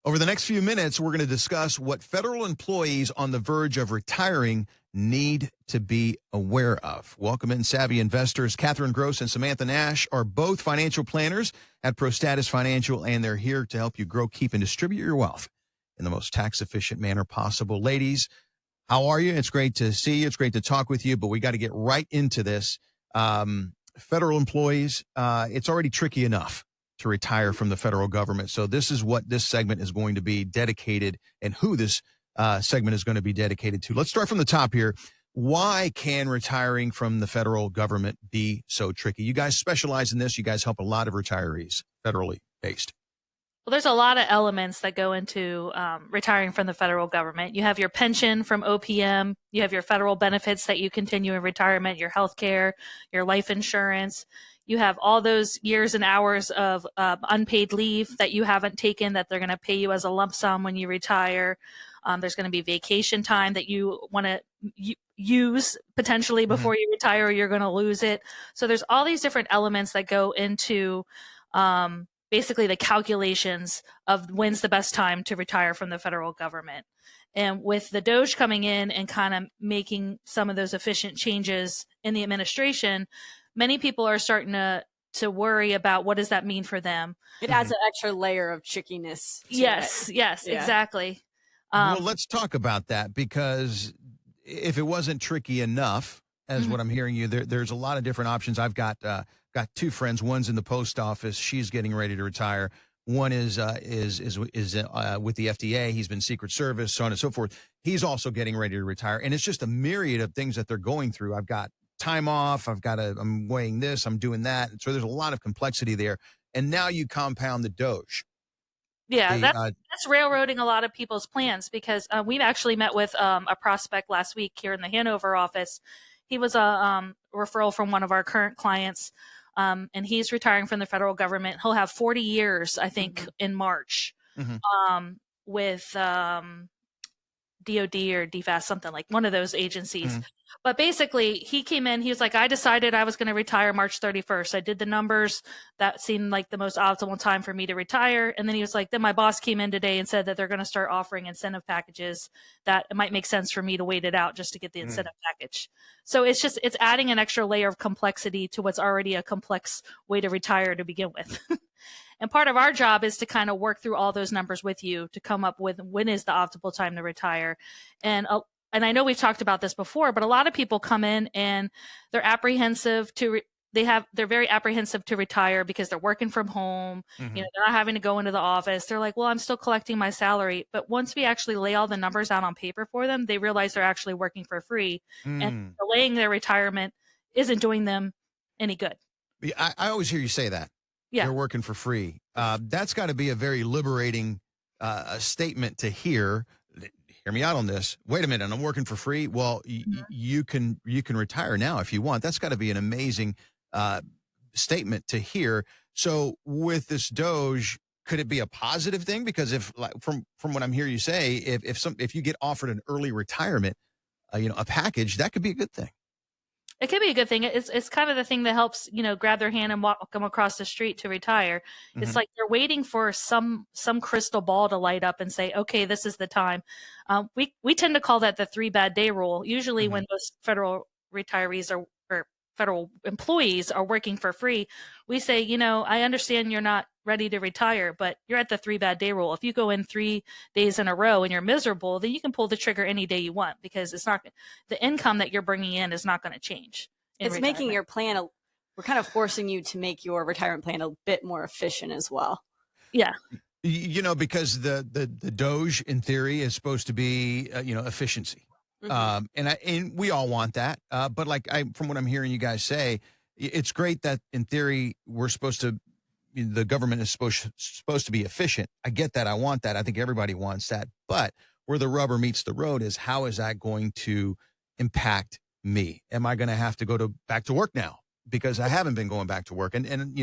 Over the next few minutes, we're going to discuss what federal employees on the verge of retiring need to be aware of. Welcome in, savvy investors. Catherine Gross and Samantha Nash are both financial planners at Prostatis Financial, and they're here to help you grow, keep, and distribute your wealth in the most tax-efficient manner possible. Ladies, how are you? It's great to see you. It's great to talk with you, but we got to get right into this. Federal employees, it's already tricky enough to retire from the federal government. So this is what this segment is going to be dedicated and who this segment is going to be dedicated to. Let's start from the top here. Why can retiring from the federal government be so tricky? You guys specialize in this. You guys help a lot of retirees, federally based. Well, there's a lot of elements that go into retiring from the federal government. You have your pension from OPM. You have your federal benefits that you continue in retirement, your health care, your life insurance. You have all those years and hours of unpaid leave that you haven't taken that they're going to pay you as a lump sum when you retire. There's going to be vacation time that you want to use potentially before you retire, or you're going to lose it. So there's all these different elements that go into basically the calculations of when's the best time to retire from the federal government. And with the DOGE coming in and kind of making some of those efficient changes in the administration, many people are starting to worry about what does that mean for them. It adds an extra layer of trickiness. Yes, exactly. Well, let's talk about that, because if it wasn't tricky enough, as what I'm hearing you, there's a lot of different options. I've got two friends. One's in the post office. She's getting ready to retire. One is with the FDA. He's been Secret Service, so on and so forth. He's also getting ready to retire. And it's just a myriad of things that they're going through. I've got time off. I'm weighing this. I'm doing that. So there's a lot of complexity there. And now you compound the DOGE. Yeah, that's railroading a lot of people's plans, because we've actually met with a prospect last week here in the Hanover office. He was a referral from one of our current clients, and he's retiring from the federal government. He'll have 40 years, I think, in March with DOD or DFAS, something like one of those agencies. But basically, he came in, he was like, I decided I was going to retire March 31st. I did the numbers. That seemed like the most optimal time for me to retire. And then he was like, then my boss came in today and said that they're going to start offering incentive packages, that it might make sense for me to wait it out just to get the incentive package. So it's adding an extra layer of complexity to what's already a complex way to retire to begin with. And part of our job is to kind of work through all those numbers with you to come up with when is the optimal time to retire. And I know we've talked about this before, but a lot of people come in and they're apprehensive they're very apprehensive to retire because they're working from home. They're not having to go into the office. They're like, well, I'm still collecting my salary. But once we actually lay all the numbers out on paper for them, they realize they're actually working for free, and delaying their retirement isn't doing them any good. I always hear you say that. Yeah. They're working for free. That's got to be a very liberating statement to hear. Hear me out on this. Wait a minute, I'm working for free. Well, you can retire now if you want. That's got to be an amazing statement to hear. So with this DOGE, could it be a positive thing? Because if, like, from what I'm hearing you say, if you get offered an early retirement, a package, that could be a good thing. It could be a good thing. It's kind of the thing that helps, grab their hand and walk them across the street to retire. It's like they're waiting for some crystal ball to light up and say, okay, this is the time. We tend to call that the 3 bad day rule. Usually when those federal retirees or federal employees are working for free, we say, I understand you're not ready to retire, but you're at the 3 bad day rule. If you go in 3 days in a row and you're miserable, then you can pull the trigger any day you want, because the income that you're bringing in is not going to change. It's making your plan, we're kind of forcing you to make your retirement plan a bit more efficient as well. Yeah. Because the DOGE in theory is supposed to be, efficiency. And we all want that. But from what I'm hearing you guys say, it's great that in theory the government is supposed to be efficient. I get that. I want that. I think everybody wants that. But where the rubber meets the road is, how is that going to impact me? Am I going to have to go back to work now? Because I haven't been going back to work. And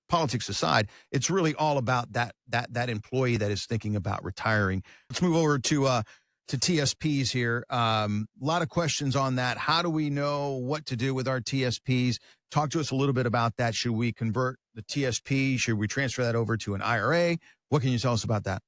politics aside, it's really all about that employee that is thinking about retiring. Let's move over to TSPs here. A lot of questions on that. How do we know what to do with our TSPs? Talk to us a little bit about that. Should we convert the TSP? Should we transfer that over to an IRA? What can you tell us about that?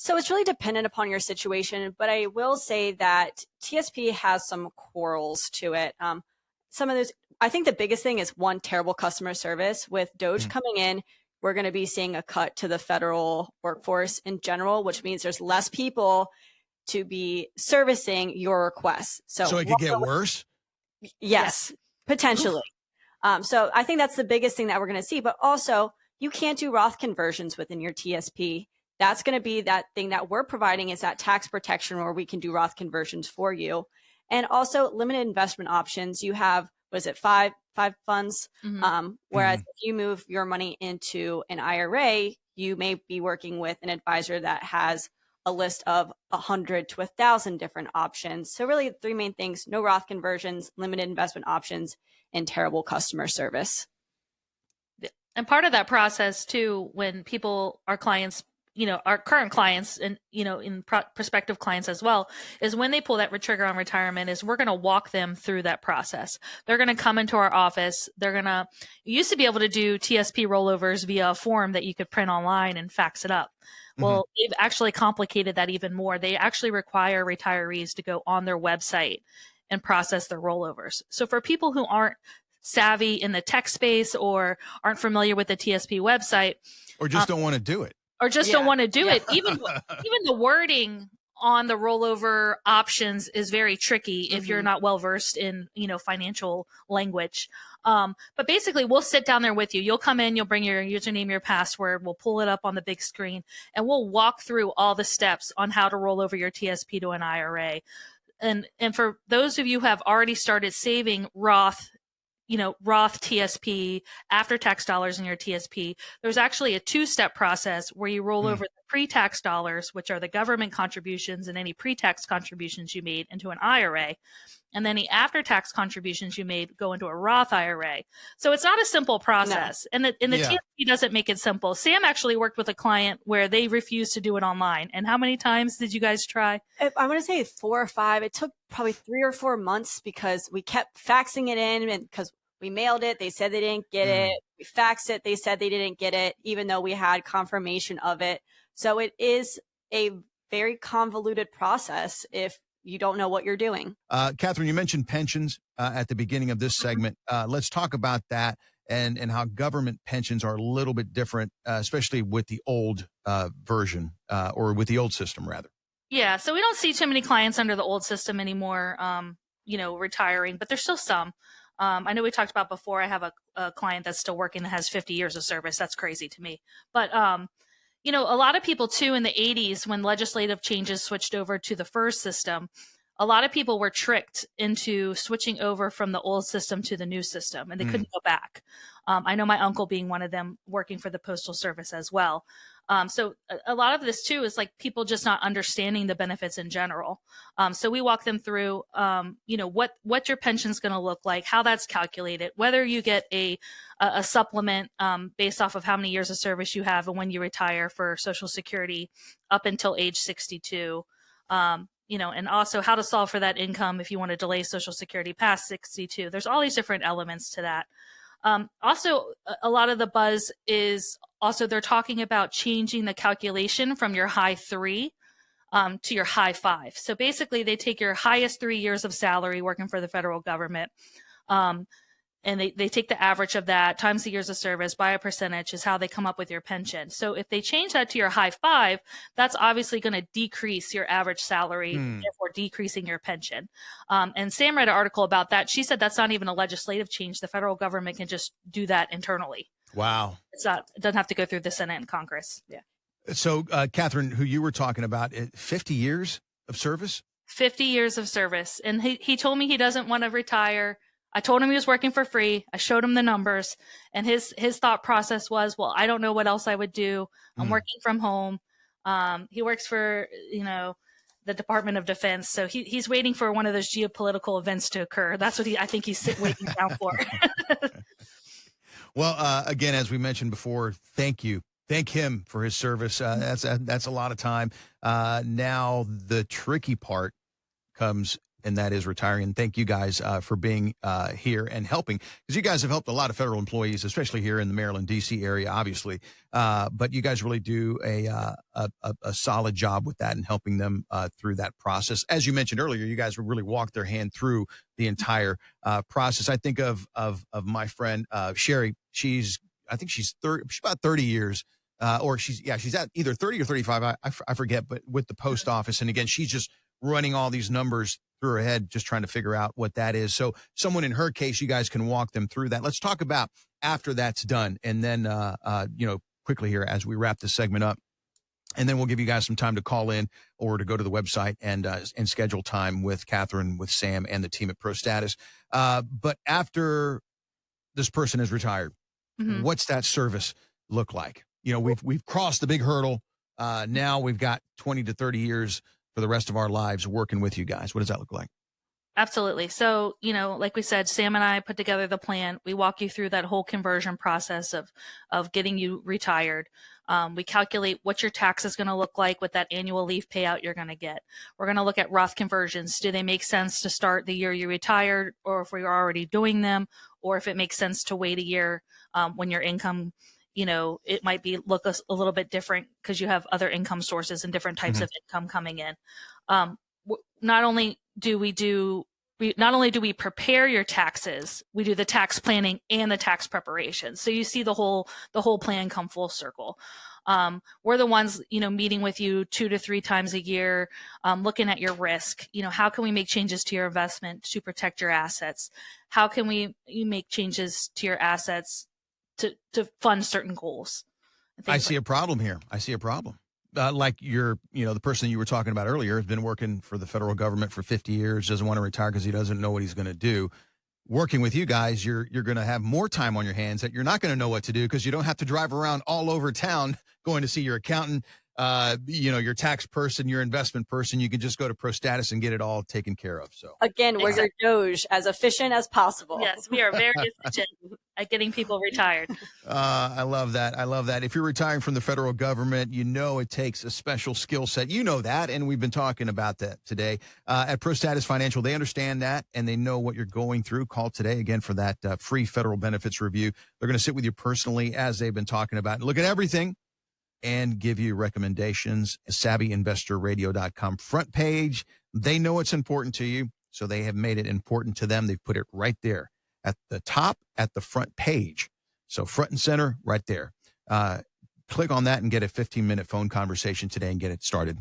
So it's really dependent upon your situation, but I will say that TSP has some quarrels to it. Some of those, I think the biggest thing is one, terrible customer service. With Doge coming in, we're going to be seeing a cut to the federal workforce in general, which means there's less people to be servicing your requests. So it could get worse? Yes, potentially. So I think that's the biggest thing that we're going to see. But also, you can't do Roth conversions within your TSP. That's going to be that thing that we're providing, is that tax protection where we can do Roth conversions for you. And also limited investment options. You have, what is it, five funds? Whereas if you move your money into an IRA, you may be working with an advisor that has a list of 100 to 1,000 different options. So really, the three main things: no Roth conversions, limited investment options, and terrible customer service. And part of that process too, when people, our clients, our current clients and, in prospective clients as well, is when they pull that trigger on retirement, is we're going to walk them through that process. They're going to come into our office. You used to be able to do TSP rollovers via a form that you could print online and fax it up. Well, they've actually complicated that even more. They actually require retirees to go on their website and process their rollovers. So for people who aren't savvy in the tech space or aren't familiar with the TSP website, or just don't want to do it, don't want to do it, even the wording on the rollover options is very tricky if you're not well versed in financial language. But basically, we'll sit down there with you. You'll come in, you'll bring your username, your password, we'll pull it up on the big screen, and we'll walk through all the steps on how to roll over your TSP to an IRA. And for those of you who have already started saving Roth TSP, after tax dollars in your TSP, there's actually a 2-step process where you roll over the pre-tax dollars, which are the government contributions and any pre-tax contributions you made, into an IRA. And then the after-tax contributions you made go into a Roth IRA. So it's not a simple process. No. And the TSP doesn't make it simple. Sam actually worked with a client where they refused to do it online. And how many times did you guys try? I want to say 4 or 5. It took probably 3 or 4 months because we kept faxing it in, and because we mailed it, they said they didn't get it. We faxed it, they said they didn't get it, even though we had confirmation of it. So it is a very convoluted process if you don't know what you're doing. Catherine, you mentioned pensions at the beginning of this segment. Let's talk about that and how government pensions are a little bit different, especially with the old version or with the old system, rather. Yeah, so we don't see too many clients under the old system anymore, retiring, but there's still some. I know we talked about before, I have a client that's still working that has 50 years of service. That's crazy to me. But, a lot of people too in the 80s, when legislative changes switched over to the FERS system, a lot of people were tricked into switching over from the old system to the new system, and they couldn't go back. I know my uncle being one of them, working for the Postal Service as well. So a lot of this too is like people just not understanding the benefits in general. So we walk them through, what your pension's going to look like, how that's calculated, whether you get a supplement based off of how many years of service you have and when you retire for Social Security up until age 62. And also how to solve for that income if you want to delay Social Security past 62. There's all these different elements to that. Also, a lot of the buzz is also they're talking about changing the calculation from your high 3 to your high 5. So basically, they take your highest 3 years of salary working for the federal government, and they take the average of that times the years of service by a percentage is how they come up with your pension. So if they change that to your high 5, that's obviously going to decrease your average salary, therefore decreasing your pension. And Sam read an article about that. She said that's not even a legislative change. The federal government can just do that internally. Wow. It doesn't have to go through the Senate and Congress. Yeah. So, Catherine, who you were talking about, 50 years of service? 50 years of service. And he told me he doesn't want to retire. I told him he was working for free. I showed him the numbers, and his thought process was, well, I don't know what else I would do. I'm working from home. He works for, the Department of Defense. So he's waiting for one of those geopolitical events to occur. That's what I think he's waiting down for. Well, again, as we mentioned before, thank you. Thank him for his service. That's a lot of time. Now the tricky part comes and that is retiring. And thank you guys for being here and helping, because you guys have helped a lot of federal employees, especially here in the Maryland, D.C. area, obviously. But you guys really do a solid job with that and helping them through that process. As you mentioned earlier, you guys really walked their hand through the entire process. I think of my friend Sherry. I think she's about 30 years. Or she's at either 30 or 35. I forget, but with the post office. And again, she's just running all these numbers through her head, just trying to figure out what that is. So someone in her case, you guys can walk them through that. Let's talk about after that's done. And then, quickly here as we wrap this segment up, and then we'll give you guys some time to call in or to go to the website and schedule time with Catherine, with Sam, and the team at Prostatis. But after this person is retired, what's that service look like? You know, we've crossed the big hurdle. Now we've got 20 to 30 years for the rest of our lives working with you guys. What does that look like? Absolutely. So, like we said, Sam and I put together the plan. We walk you through that whole conversion process of getting you retired. We calculate what your tax is going to look like with that annual leave payout you're going to get. We're going to look at Roth conversions. Do they make sense to start the year you retired, or if we're already doing them, or if it makes sense to wait a year when your income, it might look a little bit different because you have other income sources and different types of income coming in. Not only do we prepare your taxes, we do the tax planning and the tax preparation. So you see the whole plan come full circle. We're the ones, meeting with you 2 to 3 times a year, looking at your risk. How can we make changes to your investment to protect your assets? How can you make changes to your assets to fund certain goals? I see a problem here. I see a problem. Like the person you were talking about earlier has been working for the federal government for 50 years, doesn't want to retire because he doesn't know what he's going to do. Working with you guys, you're going to have more time on your hands that you're not going to know what to do because you don't have to drive around all over town going to see your accountant, your tax person, your investment person. You can just go to Prostatis and get it all taken care of. So again, we're your Doge, as efficient as possible. Yes, we are very efficient at getting people retired. I love that. I love that. If you're retiring from the federal government, it takes a special skill set. You know that, and we've been talking about that today. At Prostatis Financial, they understand that, and they know what you're going through. Call today, again, for that free federal benefits review. They're going to sit with you personally, as they've been talking about, and look at everything and give you recommendations. SavvyInvestorRadio.com front page. They know it's important to you, so they have made it important to them. They've put it right there at the top, at the front page. So front and center, right there. Click on that and get a 15-minute phone conversation today and get it started.